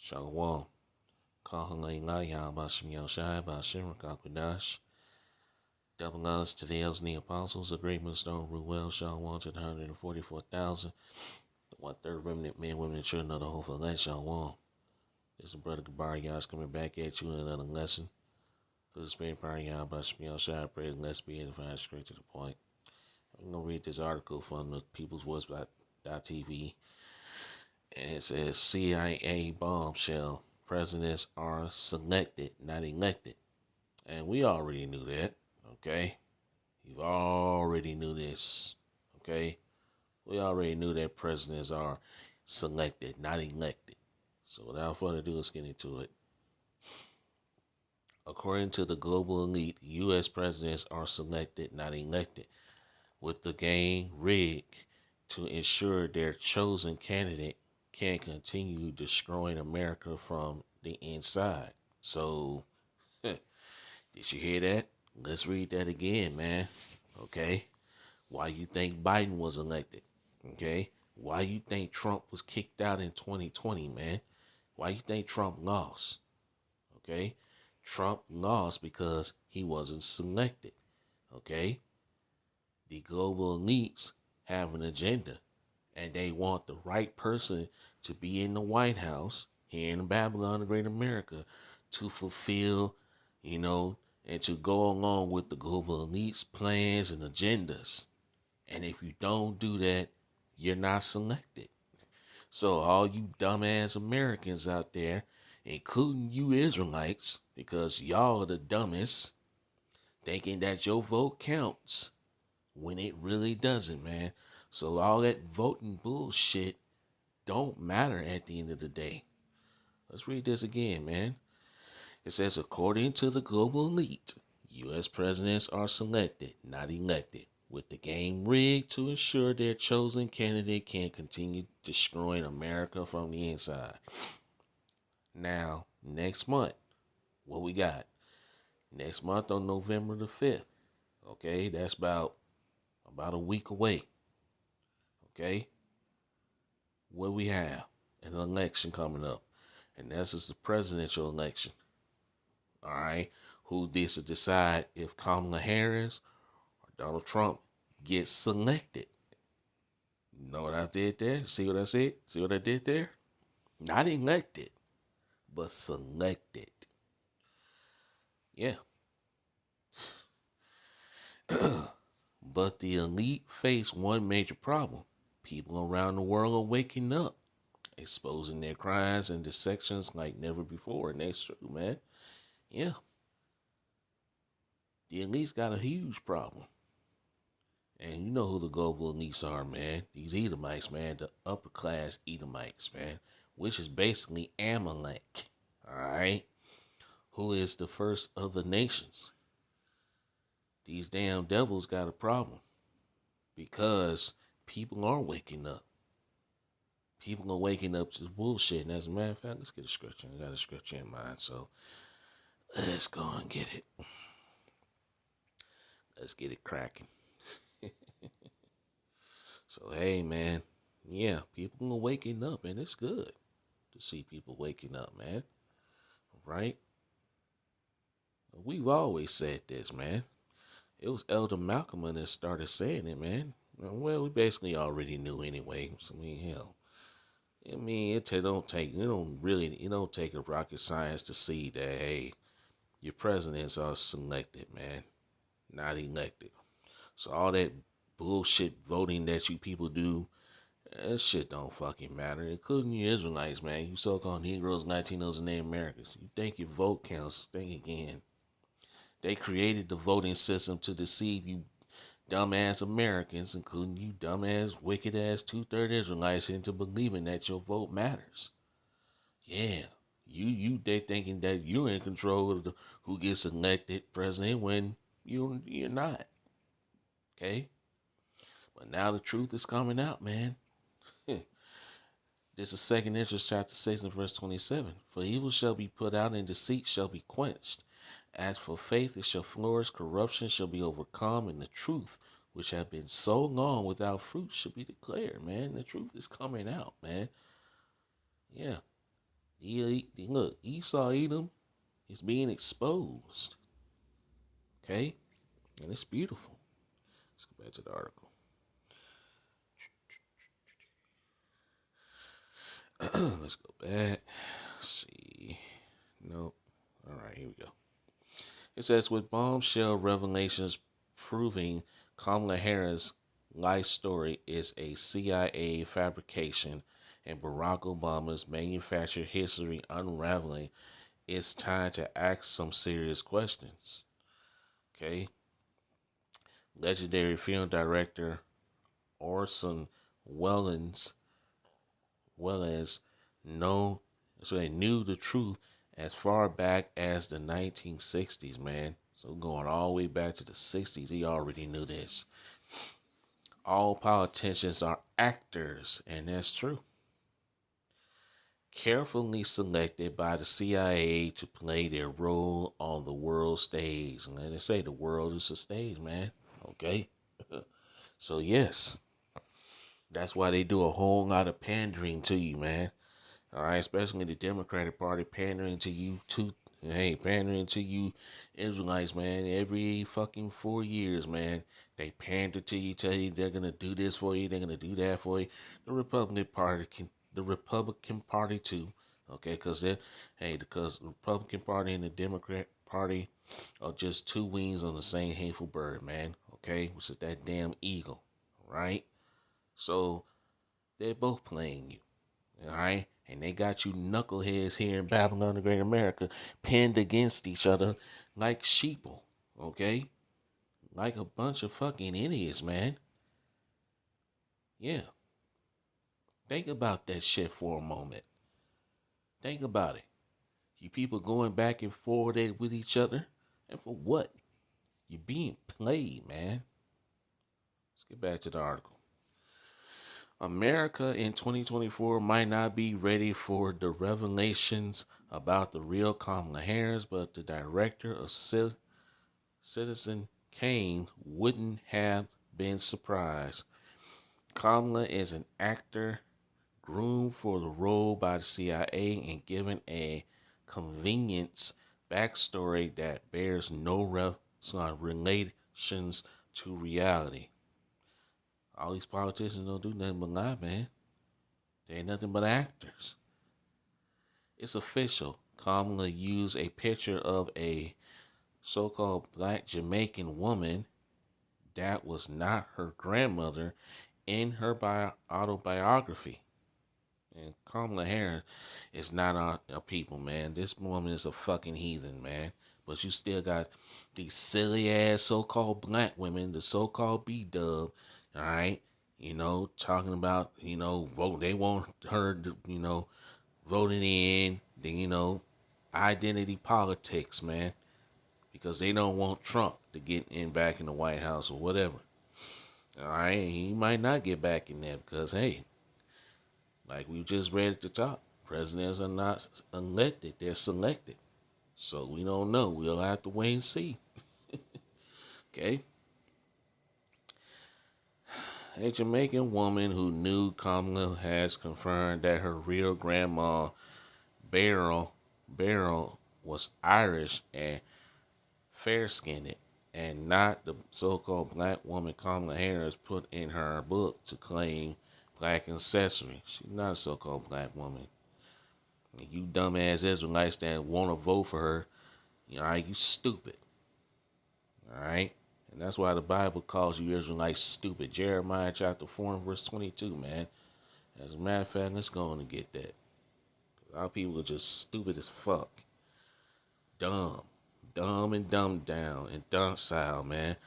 Shalom. Kahala'ilaya Bashim Yoshai Bashim Rakakwadash. Double honors to the elders and the apostles, the great millstone Ruel, Shalom to the 144,000, the one-third remnant men, women, and children of the whole elect, Shalom. This is Brother Gabar Yah's coming back at you with another lesson. Through the Spirit Power Yah Bashim Yoshai, I pray that let's be edified straight to the point. I'm going to read this article from the People's Voice.tv. And it says CIA bombshell. Presidents are selected, not elected. And we already knew that, okay? You already knew this, okay? We already knew that presidents are selected, not elected. So without further ado, let's get into it. According to the global elite, U.S. presidents are selected, not elected, with the game rigged to ensure their chosen candidate can continue destroying America from the inside. So, did you hear that? Let's read that again, man. Okay? Why you think Biden was elected? Okay? Why you think Trump was kicked out in 2020, man? Why you think Trump lost? Okay? Trump lost because he wasn't selected. Okay? The global elites have an agenda, and they want the right person to be in the White House here in Babylon, the Great America, to fulfill, and to go along with the global elites' plans and agendas. And if you don't do that, you're not selected. So all you dumbass Americans out there, including you Israelites, because y'all are the dumbest, thinking that your vote counts when it really doesn't, man. So all that voting bullshit don't matter at the end of the day. Let's read this again, man. It says, according to the global elite, U.S. presidents are selected, not elected, with the game rigged to ensure their chosen candidate can continue destroying America from the inside. Now, next month, what we got? Next month on November the 5th. Okay, that's about a week away. Okay? What we have? An election coming up. And this is the presidential election. All right? Who gets to decide if Kamala Harris or Donald Trump gets selected? You know what I did there? See what I said? See what I did there? Not elected, but selected. Yeah. But the elite face one major problem. People around the world are waking up, exposing their crimes and dissections like never before. And that's true, man. Yeah. The elites got a huge problem. And you know who the global elites are, man. These Edomites, man. The upper class Edomites, man. Which is basically Amalek. Alright? Who is the first of the nations. These damn devils got a problem. Because people are waking up. People are waking up to the bullshit. And as a matter of fact, let's get a scripture. I got a scripture in mind, so let's go and get it. Let's get it cracking. So, hey, man. Yeah, people are waking up, and it's good to see people waking up, man. Right? We've always said this, man. It was Elder Malcolm that started saying it, man. Well, we basically already knew anyway. So, I mean, hell. I mean, it don't take a rocket science to see that, hey, your presidents are selected, man, not elected. So all that bullshit voting that you people do, that shit don't fucking matter, including you Israelites, man. You so-called Negroes, Latinos, and Native Americans. You think your vote counts? Think again. They created the voting system to deceive you dumbass Americans, including you dumbass, wicked-ass two-third Israelites, into believing that your vote matters. Yeah, they thinking that you're in control of who gets elected president when you're not. Okay? But now the truth is coming out, man. This is 2nd Ezra chapter 6 and verse 27. For evil shall be put out and deceit shall be quenched. As for faith, it shall flourish, corruption shall be overcome, and the truth, which have been so long without fruit, shall be declared, man. The truth is coming out, man. Yeah. Look, Esau Edom is being exposed. Okay? And it's beautiful. Let's go back to the article. Let's go back. Let's see. Nope. All right, here we go. It says with bombshell revelations proving Kamala Harris' life story is a CIA fabrication and Barack Obama's manufactured history unraveling, it's time to ask some serious questions. Okay? Legendary film director Orson Welles know so they knew the truth as far back as the 1960s, man. So going all the way back to the 60s, he already knew this. All politicians are actors, and that's true. Carefully selected by the CIA to play their role on the world stage. And they say the world is a stage, man. Okay? So, yes, that's why they do a whole lot of pandering to you, man. All right, especially the Democratic Party pandering to you pandering to you Israelites, man. Every fucking 4 years, man, they pander to you, tell you they're gonna do this for you, they're gonna do that for you. The Republican Party too, okay, because because the Republican Party and the Democrat Party are just two wings on the same hateful bird, man. Okay, which is that damn eagle, right? So they're both playing you. All right. And they got you knuckleheads here in Babylon the Great America pinned against each other like sheeple. Okay? Like a bunch of fucking idiots, man. Yeah. Think about that shit for a moment. Think about it. You people going back and forth with each other. And for what? You're being played, man. Let's get back to the article. America in 2024 might not be ready for the revelations about the real Kamala Harris, but the director of Citizen Kane wouldn't have been surprised. Kamala is an actor groomed for the role by the CIA and given a convenience backstory that bears no relations to reality. All these politicians don't do nothing but lie, man. They ain't nothing but actors. It's official. Kamala used a picture of a so-called black Jamaican woman that was not her grandmother in her autobiography. And Kamala Harris is not a people, man. This woman is a fucking heathen, man. But you still got these silly ass so-called black women, the so-called B-dub, all right? Talking about, vote. They want her, voting in, identity politics, man. Because they don't want Trump to get in back in the White House or whatever. All right, he might not get back in there because, hey, like we just read at the top, presidents are not elected, they're selected. So we don't know. We'll have to wait and see. Okay? A Jamaican woman who knew Kamala has confirmed that her real grandma, Beryl was Irish and fair-skinned, and not the so-called black woman Kamala Harris put in her book to claim black ancestry. She's not a so-called black woman. And you dumbass Israelites that want to vote for her, you stupid. All right? And that's why the Bible calls you Israelites stupid. Jeremiah chapter 4 and verse 22, man. As a matter of fact, let's go on and get that. Our people are just stupid as fuck. Dumb. Dumb and dumbed down and docile, man.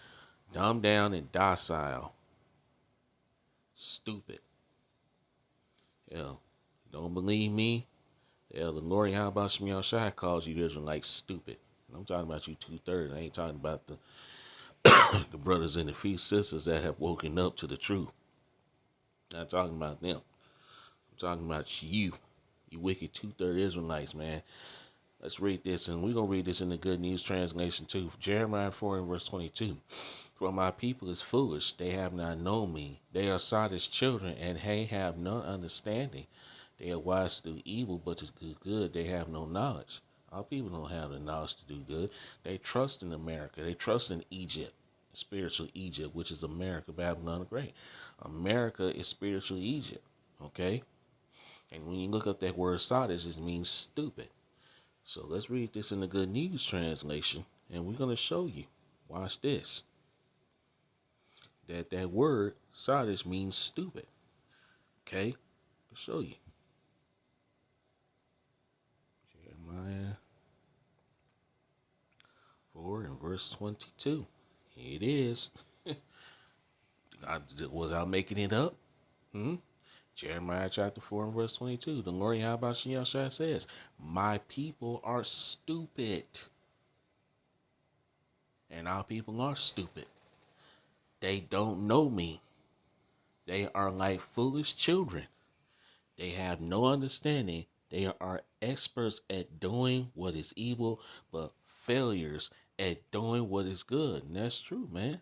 Dumbed down and docile. Stupid. Hell, don't believe me? Hell, the Lord Yahweh Shemiel Shai calls you Israelites stupid. I'm talking about you 2/3. I ain't talking about the the brothers and the few sisters that have woken up to the truth. Not talking about them. I'm talking about you. You wicked 2/3 Israelites, man. Let's read this, and we're going to read this in the Good News Translation too. Jeremiah 4 and verse 22. For my people is foolish, they have not known me. They are Sodom's children, and they have no understanding. They are wise to do evil, but to do good, they have no knowledge. Our people don't have the knowledge to do good. They trust in America. They trust in Egypt, spiritual Egypt, which is America, Babylon the Great. America is spiritual Egypt, okay? And when you look up that word Sardis, it means stupid. So let's read this in the Good News translation, and we're going to show you. Watch this. That word Sardis means stupid. Okay? I'll show you. Jeremiah 4 and verse 22. Here it is. Was I making it up? Jeremiah chapter 4 and verse 22. The Lord Yahweh Shah says, my people are stupid. And our people are stupid. They don't know me. They are like foolish children. They have no understanding. They are experts at doing what is evil, but failures at doing what is good. And that's true, man.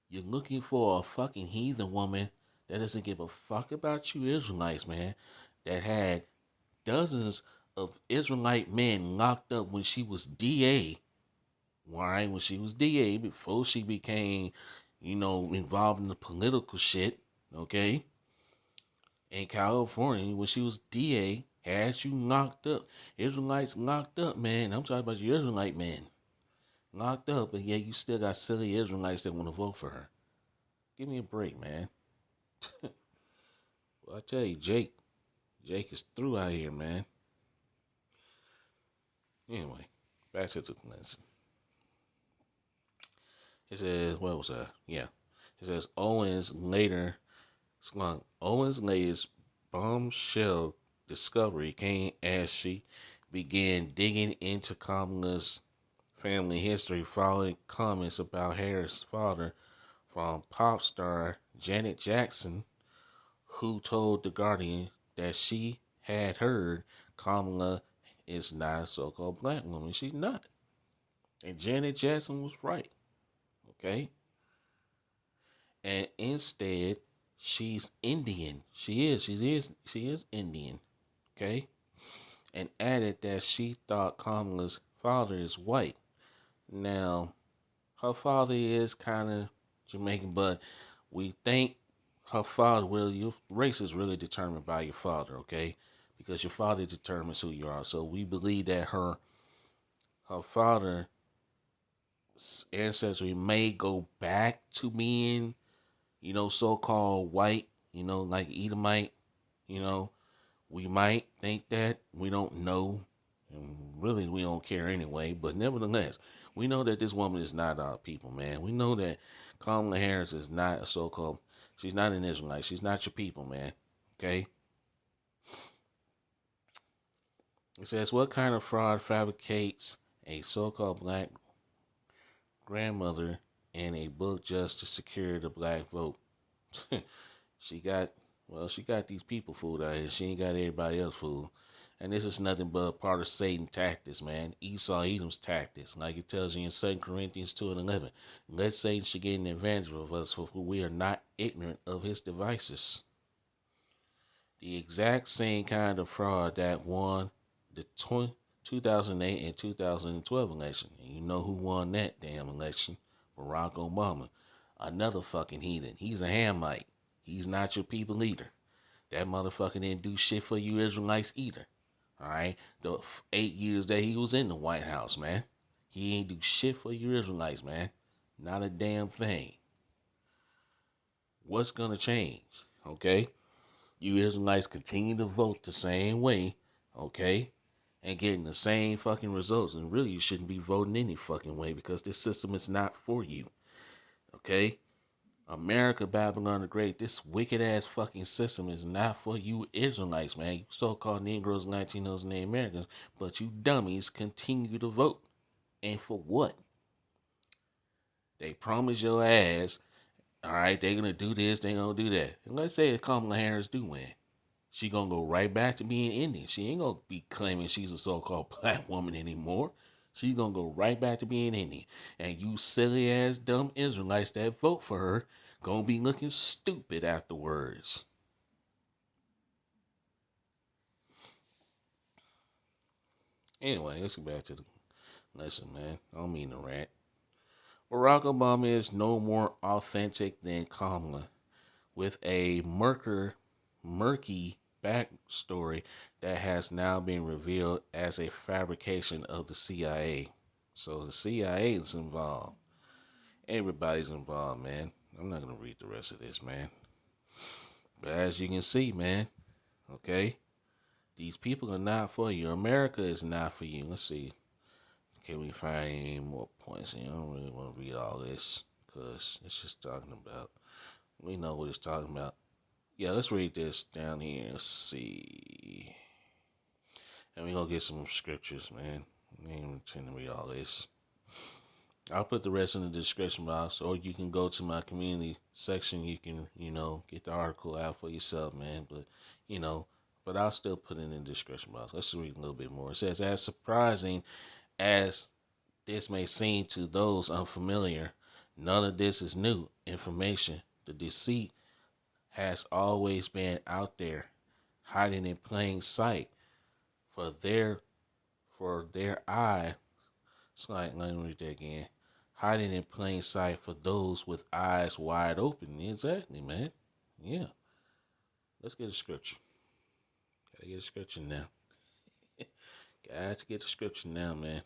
You're looking for a fucking heathen woman that doesn't give a fuck about you Israelites, man. That had dozens of Israelite men locked up when she was DA. Why? When she was DA, before she became, involved in the political shit, okay? In California, when she was DA, had you locked up. Israelites locked up, man. I'm talking about you Israelite men. Locked up, but yet you still got silly Israelites that want to vote for her. Give me a break, man. Well, I tell you, Jake is through out here, man. Anyway, back to the lesson. It says, what was that? Yeah. It says Owens' latest bombshell discovery came as she began digging into Kamala's family history following comments about Harris' father from pop star Janet Jackson, who told The Guardian that she had heard Kamala is not a so-called black woman. She's not. And Janet Jackson was right. Okay? And instead, she's Indian. She is Indian. Okay? And added that she thought Kamala's father is white. Now, her father is kind of Jamaican, but we think her father your race is really determined by your father, okay? Because your father determines who you are. So we believe that her father's ancestry may go back to being, so-called white, like Edomite, you know. We might think that. We don't know. And really, we don't care anyway. But nevertheless, we know that this woman is not our people, man. We know that Kamala Harris is not a so-called, she's not an Israelite. She's not your people, man. Okay? It says, what kind of fraud fabricates a so-called black grandmother in a book just to secure the black vote? She got, she got these people fooled out here. She ain't got everybody else fooled. And this is nothing but part of Satan's tactics, man. Esau, Edom's tactics. Like it tells you in 2 Corinthians 2 and 11. Let Satan should get an advantage of us, for we are not ignorant of his devices. The exact same kind of fraud that won the 2008 and 2012 election. And you know who won that damn election? Barack Obama. Another fucking heathen. He's a Hamite. He's not your people either. That motherfucker didn't do shit for you Israelites either. Alright? The 8 years that he was in the White House, man. He ain't do shit for you Israelites, man. Not a damn thing. What's gonna change? Okay? You Israelites continue to vote the same way, okay? And getting the same fucking results. And really, you shouldn't be voting any fucking way because this system is not for you. Okay? America, Babylon the Great, this wicked ass fucking system is not for you Israelites, man. You so-called Negroes, Latinos, and Americans, but you dummies continue to vote. And for what? They promise your ass, all right, they're going to do this, they're going to do that. And let's say if Kamala Harris do win. She going to go right back to being Indian. She ain't going to be claiming she's a so-called black woman anymore. She's going to go right back to being Indian. And you silly ass dumb Israelites that vote for her gonna be looking stupid afterwards. Anyway, let's get back to the lesson, man. I don't mean to rant. Barack Obama is no more authentic than Kamala, with a murky backstory that has now been revealed as a fabrication of the CIA. So the CIA is involved. Everybody's involved, man. I'm not gonna read the rest of this, man. But as you can see, man, okay, these people are not for you. America is not for you. Let's see. Can we find any more points? I don't really want to read all this because it's just talking about. We know what it's talking about. Yeah, let's read this down here. Let's see. And we're going to get some scriptures, man. I ain't intend to read all this. I'll put the rest in the description box, or you can go to my community section. You can, get the article out for yourself, man. But I'll still put it in the description box. Let's read a little bit more. It says, as surprising as this may seem to those unfamiliar, none of this is new information. The deceit has always been out there, hiding in plain sight for their eye. It's like, let me read that again. Hiding in plain sight for those with eyes wide open. Exactly, man. Yeah. Let's get a scripture. Gotta get a scripture now. Gotta get a scripture now, man.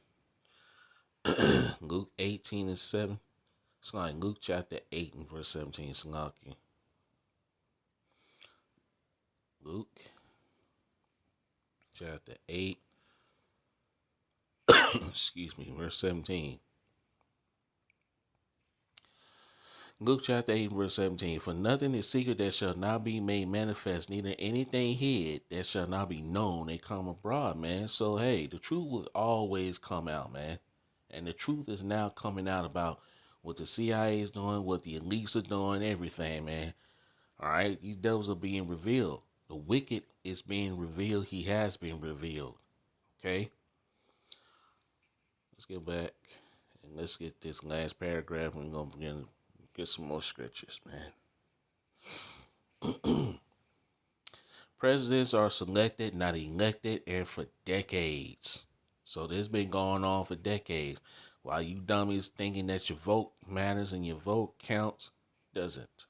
Luke 18:7. It's like Luke chapter 8 and verse 17. It's like Luke chapter 8. Excuse me, verse 17. Luke chapter 8, verse 17. For nothing is secret that shall not be made manifest, neither anything hid that shall not be known and come abroad, man. So, hey, the truth will always come out, man. And the truth is now coming out about what the CIA is doing, what the elites are doing, everything, man. All right? These devils are being revealed. The wicked is being revealed. He has been revealed. Okay? Let's get back and let's get this last paragraph. We're going to begin to get some more scriptures, man. Presidents are selected, not elected, and for decades. So this has been going on for decades. While you dummies thinking that your vote matters and your vote counts, doesn't.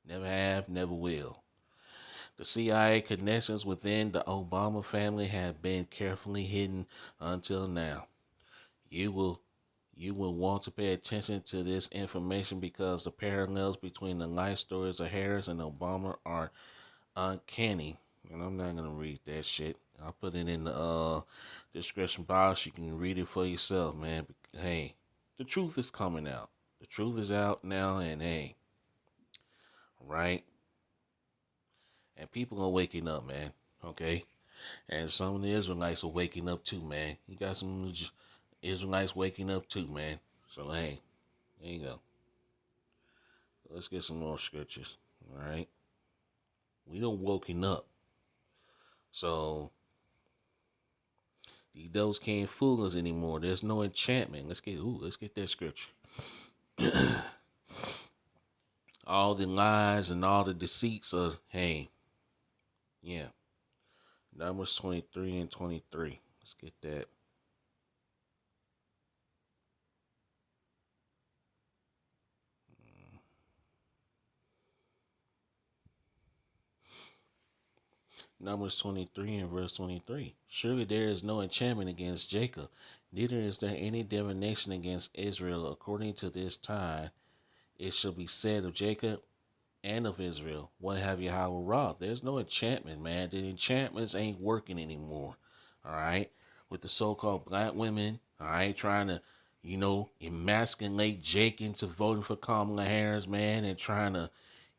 Never have, never will. The CIA connections within the Obama family have been carefully hidden until now. You will want to pay attention to this information because the parallels between the life stories of Harris and Obama are uncanny. And I'm not gonna read that shit. I'll put it in the description box. You can read it for yourself, man. But, hey, the truth is coming out. The truth is out now, and hey, right? And people are waking up, man. Okay, and some of the Israelites are waking up too, man. You got some Israelites waking up too, man. So hey, there you go. Let's get some more scriptures. All right, we don't woken up, so these devils can't fool us anymore. There's no enchantment. Let's get that scripture. All the lies and all the deceits of hey, yeah. Numbers 23 and 23. Let's get that. Numbers 23 and verse 23. Surely there is no enchantment against Jacob, neither is there any divination against Israel. According to this time, it shall be said of Jacob and of Israel, what have Yahweh wrought? There's no enchantment, man. The enchantments ain't working anymore. All right? With the so-called black women, all right, trying to, emasculate Jake into voting for Kamala Harris, man, and trying to,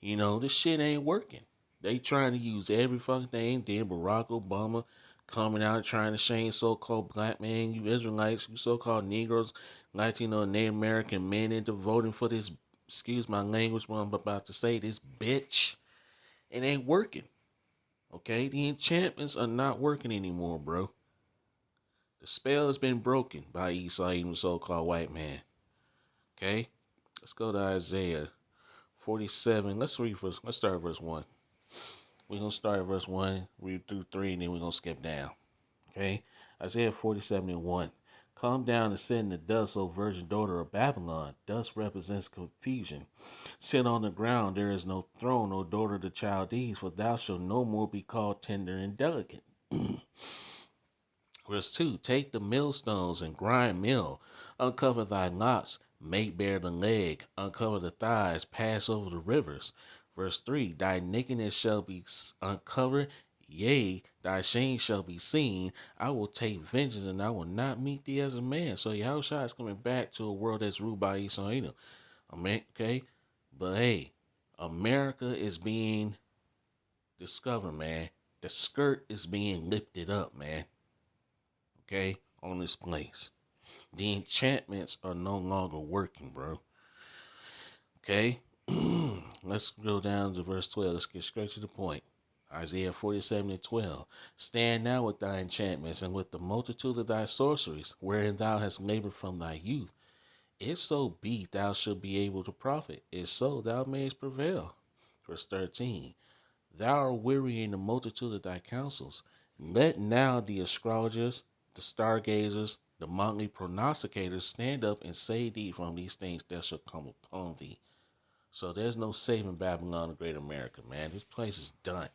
this shit ain't working. They trying to use every fucking thing. Then Barack Obama coming out trying to shame so-called black men, you Israelites, you so-called Negroes, Latino and Native American men into voting for this, excuse my language, what I'm about to say, this bitch. It ain't working. Okay? The enchantments are not working anymore, bro. The spell has been broken by Esau, even so-called white man. Okay? Let's go to Isaiah 47. Let's start verse 1. We're going to start at verse 1, read through 3, and then we're going to skip down. Okay. Isaiah 47:1. Come down and sit in the dust, O virgin daughter of Babylon. Dust represents confusion. Sit on the ground, there is no throne, O daughter of the Chaldees, for thou shalt no more be called tender and delicate. Verse 2. Take the millstones and grind meal. Uncover thy locks, make bare the leg, uncover the thighs, pass over the rivers. Verse 3. Thy nakedness shall be uncovered, yea, thy shame shall be seen. I will take vengeance and I will not meet thee as a man. So Yahushua is coming back to a world that's ruled by Esau Edom. Okay? But hey, America is being discovered, man. The skirt is being lifted up, man. Okay? On this place. The enchantments are no longer working, bro. Okay? Let's go down to verse 12. Let's get straight to the point. Isaiah 47:12. Stand now with thy enchantments and with the multitude of thy sorceries, wherein thou hast labored from thy youth. If so be thou shalt be able to profit, if so thou mayest prevail. Verse 13. Thou art weary in the multitude of thy counsels. Let now the astrologers, the stargazers, the monthly prognosticators stand up and save thee from these things that shall come upon thee. So there's no saving Babylon the Great America, man. This place is done.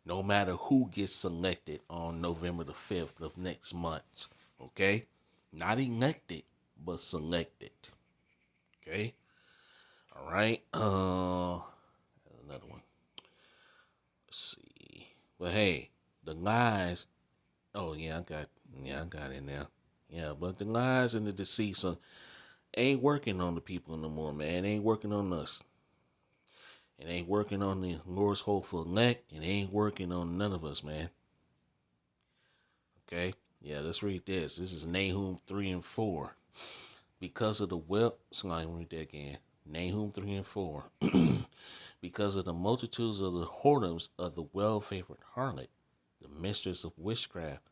No matter who gets selected on November the 5th of next month. Okay? Not elected, but selected. Okay? All right. Another one. Let's see. But hey, the lies. Oh I got it now. Yeah, but the lies and the deceits ain't working on the people no more, man. It ain't working on us. It ain't working on the Lord's hopeful elect. It ain't working on none of us, man. Okay? Yeah, let's read this. This is Nahum 3 and 4. Because of the let me read that again. Nahum 3 and 4. Because of the multitudes of the whoredoms of the well-favored harlot, the mistress of witchcraft,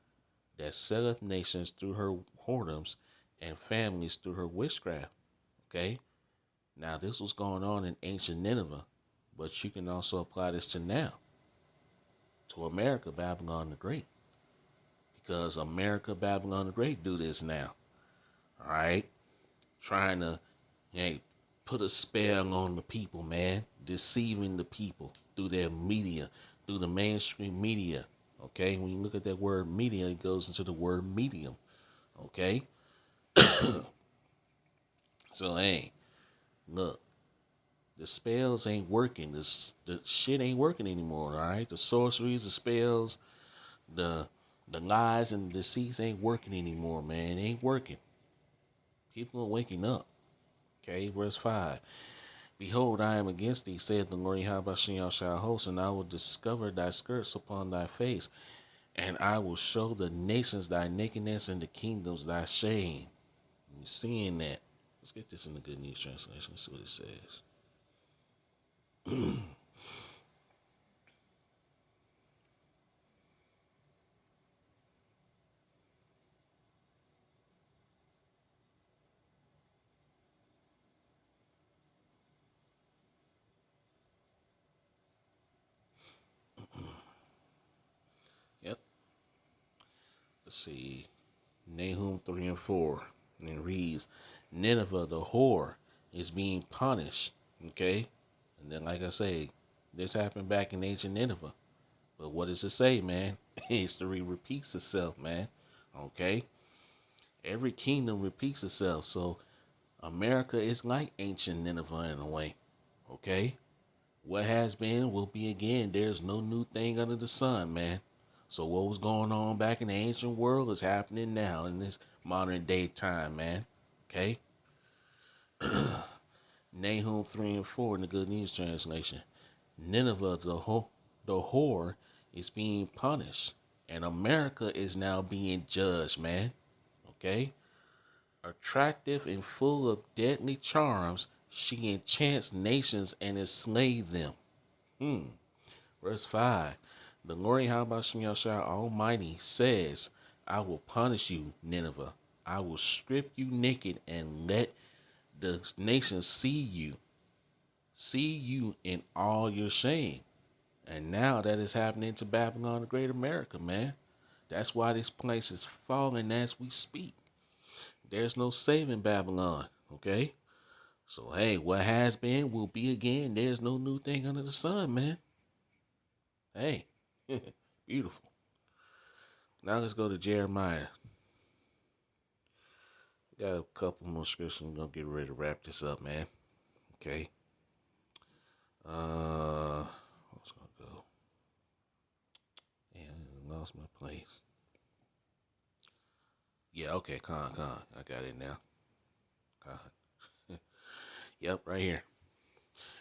that selleth nations through her whoredoms and families through her witchcraft. Okay? Now, this was going on in ancient Nineveh, but you can also apply this to now, to America, Babylon the Great. Because America, Babylon the Great do this now. All right? Trying to hey, put a spell on the people, man. Deceiving the people through their media, through the mainstream media. Okay? When you look at that word media, it goes into the word medium. Okay? So, hey, look, the spells ain't working. The shit ain't working anymore, all right? The sorceries, the spells, the the lies and the deceits ain't working anymore, man. It ain't working. People are waking up. Okay, verse 5. Behold, I am against thee, saith the Lord Yahweh shall host, and I will discover thy skirts upon thy face, and I will show the nations thy nakedness and the kingdoms thy shame. You seeing that? Let's get this in the Good News Translation. Let's see what it says. Yep. Let's see. Nahum 3 and 4. And it reads, Nineveh, the whore, is being punished. Okay? And then, like I say, this happened back in ancient Nineveh. But what does it say, man? History repeats itself, man. Okay? Every kingdom repeats itself. So, America is like ancient Nineveh in a way. Okay? What has been will be again. There's no new thing under the sun, man. So what was going on back in the ancient world is happening now in this modern day time, man. Okay? Nahum 3 and 4 in the Good News Translation. Nineveh, the whore, is being punished. And America is now being judged, man. Okay? Attractive and full of deadly charms, she enchants nations and enslaves them. Verse 5. The Lord Yahweh Almighty says, I will punish you, Nineveh. I will strip you naked and let the nations see you in all your shame. And now that is happening to Babylon, the Great America, man. That's why this place is falling as we speak. There's no saving Babylon, okay? So, hey, what has been will be again. There's no new thing under the sun, man. Hey, beautiful. Now let's go to Jeremiah. Got a couple more scriptures. We're going to get ready to wrap this up, man. Okay. What's going to go? And I lost my place. Yeah, okay, con. I got it now. Con. Yep, right here.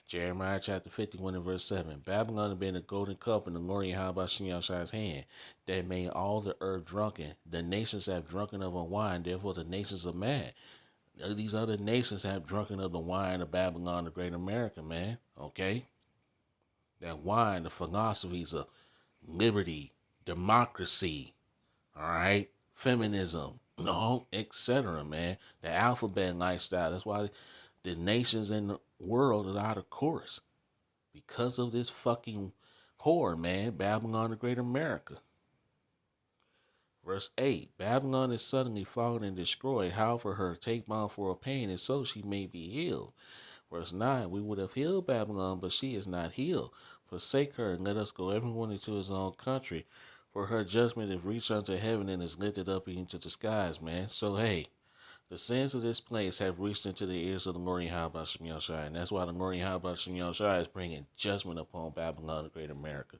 Jeremiah chapter 51 and verse 7. Babylon had been a golden cup in the glory of Habashim Yahshai's hand that made all the earth drunken. The nations have drunken of her wine, therefore the nations are mad. These other nations have drunken of the wine of Babylon, the great America, man. Okay? That wine, the philosophies of liberty, democracy, all right? Feminism, etc., man. The alphabet lifestyle. That's why the nations in the world are out of course. Because of this fucking whore, man. Babylon, the great America. Verse 8. Babylon is suddenly fallen and destroyed. However, her take balm for her pain, and so she may be healed. Verse 9. We would have healed Babylon, but she is not healed. Forsake her, and let us go everyone into his own country. For her judgment is reached unto heaven and is lifted up into the skies, man. So, hey, the sins of this place have reached into the ears of the Lord Yahweh Shem Yahushai, and that's why the Lord Yahweh Shem Yahushai is bringing judgment upon Babylon, the great America.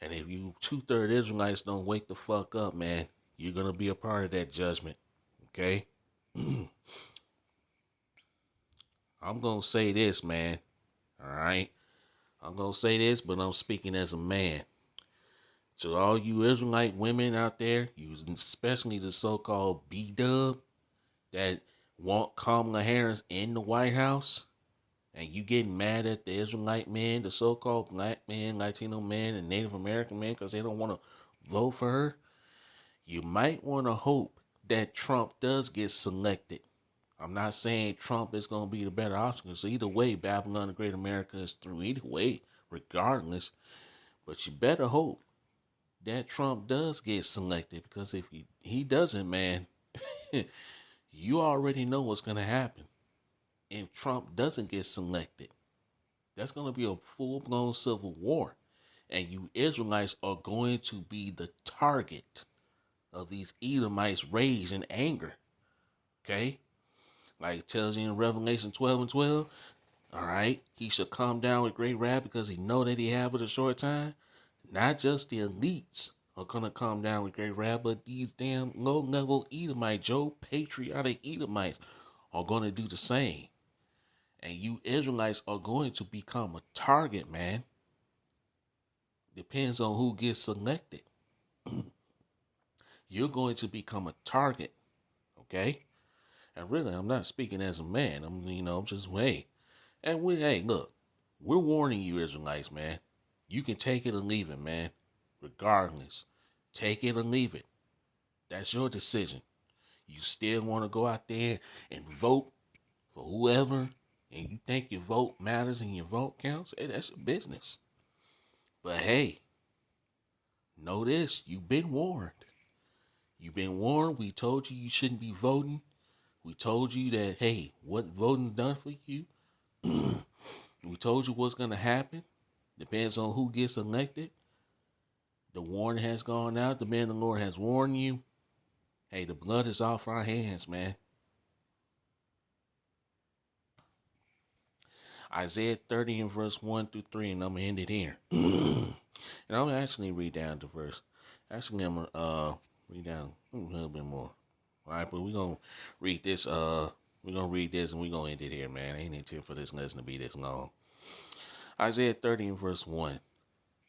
And if you 2/3 Israelites don't wake the fuck up, man, you're gonna be a part of that judgment. Okay? I'm gonna say this, man. Alright? I'm gonna say this, but I'm speaking as a man. To all you Israelite women out there, especially the so-called B-dub that want Kamala Harris in the White House, and you getting mad at the Israelite men, the so-called black men, Latino men, and Native American men because they don't want to vote for her, you might want to hope that Trump does get selected. I'm not saying Trump is going to be the better option, because either way, Babylon the Great America is through either way, regardless. But you better hope that Trump does get selected, because if he doesn't, man, you already know what's going to happen. If Trump doesn't get selected, that's going to be a full-blown civil war. And you Israelites are going to be the target of these Edomites' rage and anger. Okay? Like it tells you in Revelation 12 and 12. All right? He shall come down with great wrath because he know that he have but a short time. Not just the elites are going to come down with great wrath, but these damn low-level Edomites, patriotic Edomites, are going to do the same. And you Israelites are going to become a target, man. Depends on who gets selected. You're going to become a target, okay? And really, I'm not speaking as a man. I'm just, hey. And look, we're warning you Israelites, man. You can take it or leave it, man. Regardless. Take it or leave it. That's your decision. You still want to go out there and vote for whoever, and you think your vote matters and your vote counts, hey, that's your business. But hey, know this, you've been warned. You've been warned. We told you shouldn't be voting. We told you that, hey, what voting done for you. We told you what's going to happen. Depends on who gets elected. The warning has gone out. The man of the Lord has warned you. Hey, the blood is off our hands, man. Isaiah 30 and verse 1 through 3, and I'm going to end it here. And I'm going to actually read down the verse. Actually, I'm going to read down a little bit more. All right, but we're going to read this. We're going to read this, and we're going to end it here, man. I ain't intended for this lesson to be this long. Isaiah 30 and verse 1.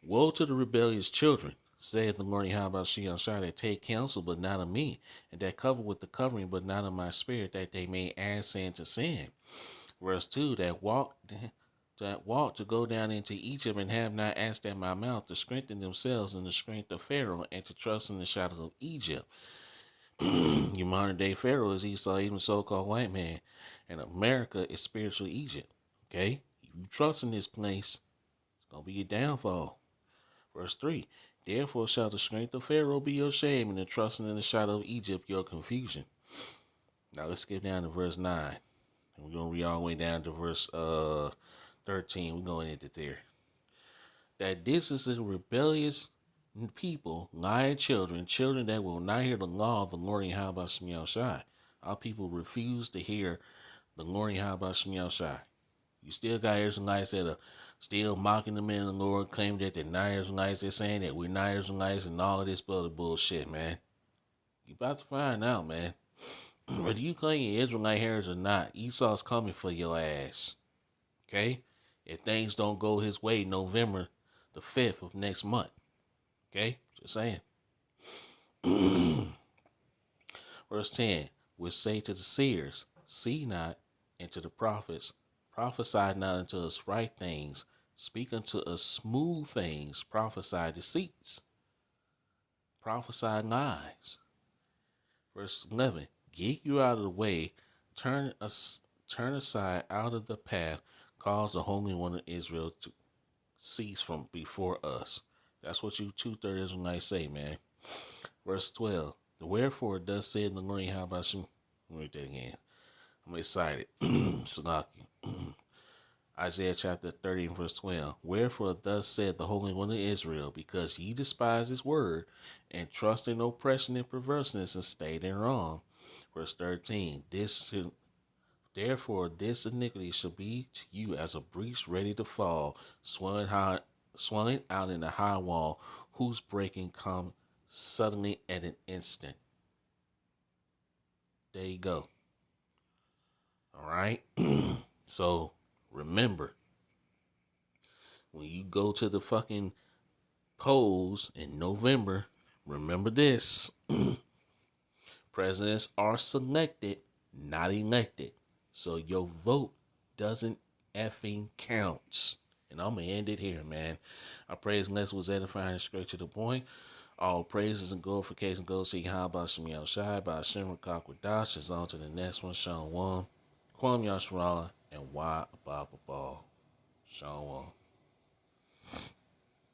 Woe to the rebellious children, saith the Lord Yahweh Shai, that take counsel, but not of me, and that cover with the covering, but not of my spirit, that they may add sin to sin. Verse 2, that walk to go down into Egypt and have not asked at my mouth, to strengthen themselves in the strength of Pharaoh, and to trust in the shadow of Egypt. Your modern day Pharaoh is Esau, even so-called white man, and America is spiritual Egypt. Okay? If you trust in this place, it's going to be your downfall. Verse 3, Therefore shall the strength of Pharaoh be your shame, and the trusting in the shadow of Egypt your confusion. Now let's skip down to verse 9. And we're going to read all the way down to verse 13. We're going into there. That this is a rebellious people, lying children, children that will not hear the law of the Lord Yahweh Shemel Shai. Our people refuse to hear the Lord Yahweh Shemel Shai. You still got Israelites that are still mocking the men of the Lord, claiming that they're not Israelites. They're saying that we're not Israelites and all of this other bullshit, man. You about to find out, man. Whether you claim you're Israelite heritage or not, Esau's coming for your ass. Okay? If things don't go his way November the 5th of next month. Okay? Just saying. Verse 10, which say to the seers, see not, and to the prophets, prophesy not unto us right things, speak unto us smooth things, prophesy deceits, prophesy lies. Verse 11, get you out of the way, turn aside out of the path, cause the Holy One of Israel to cease from before us. That's what you 2/3 Israelites say, man. Verse 12, wherefore thus said the Lord, how about you? Let me read that again. I'm excited. Salaki. Isaiah chapter 30 and verse 12. Wherefore thus said the Holy One of Israel, because ye despise his word, and trust in oppression and perverseness, and stay in wrong. Verse 13. Therefore this iniquity shall be to you as a breach ready to fall, swelling out in the high wall, whose breaking come suddenly at an instant. There you go. All right. So remember, when you go to the fucking polls in November, remember this. Presidents are selected, not elected. So your vote doesn't effing count. And I'm going to end it here, man. I praise and was edifying and straight to the point. All praises and glorification goes to Yahweh Shem Shai by Hashem Rakakwadash. Is on to the next one. Shalom. Kwam Yashwala and Why Ababa Ball. Shalom.